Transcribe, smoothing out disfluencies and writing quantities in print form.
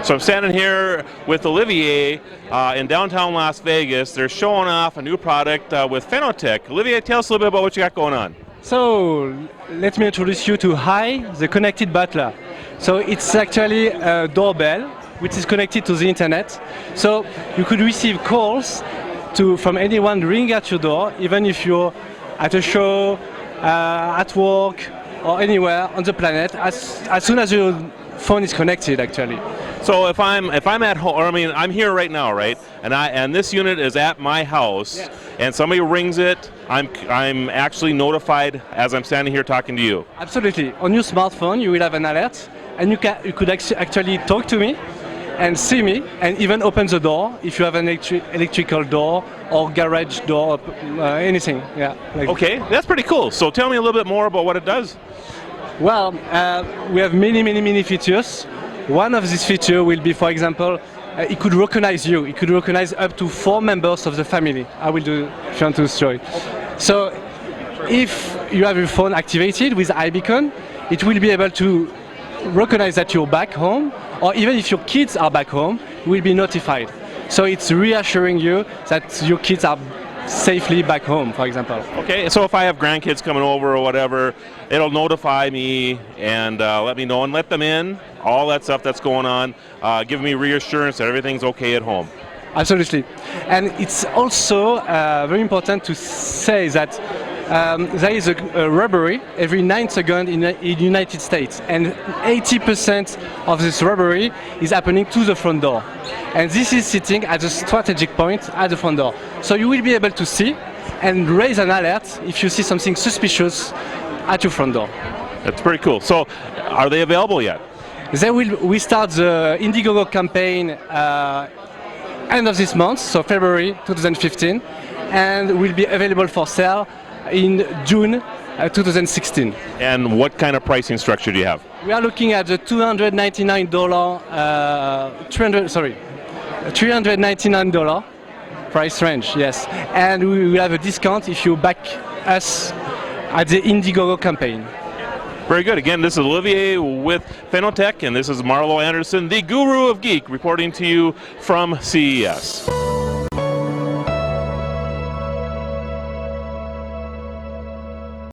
So I'm standing here with Olivier in downtown Las Vegas. They're showing off a new product with Phenotec. Olivier, tell us a little bit about what you got going on. So let me introduce you to Hi, the connected butler. So it's actually a doorbell which is connected to the internet. So you could receive calls from anyone ringing at your door, even if you're at a show, at work, or anywhere on the planet, as soon as your phone is connected, actually. So if I'm at home, or I mean, I'm here right now, right? And this unit is at my house, Yes. and somebody rings it. I'm actually notified as I'm standing here talking to you. Absolutely. On your smartphone, you will have an alert, and you could actually talk to me and see me, and even open the door if you have an electrical door or garage door, anything. Yeah. Okay, that's pretty cool. So tell me a little bit more about what it does. Well, we have many features. One of these features will be, for example, it could recognize you. It could recognize up to 4 members of the family. I will do if you want to show it. So if you have your phone activated with iBeacon, it will be able to recognize that you're back home, or even if your kids are back home, you will be notified. So it's reassuring you that your kids are safely back home, for example. Okay, so if I have grandkids coming over or whatever, it'll notify me and let me know and let them in, all that stuff that's going on, giving me reassurance that everything's okay at home. Absolutely. And it's also very important to say that there is a robbery every 9 seconds in the United States, and 80% of this robbery is happening to the front door. And this is sitting at a strategic point at the front door. So you will be able to see and raise an alert if you see something suspicious at your front door. That's pretty cool. So are they available yet? We start the Indiegogo campaign end of this month, so February 2015, and will be available for sale in June 2016. And what kind of pricing structure do you have? We are looking at the $399 price range, yes. And we will have a discount if you back us at the Indiegogo campaign. Very good. Again, this is Olivier with Phenotec, and this is Marlo Anderson, the Guru of Geek, reporting to you from CES.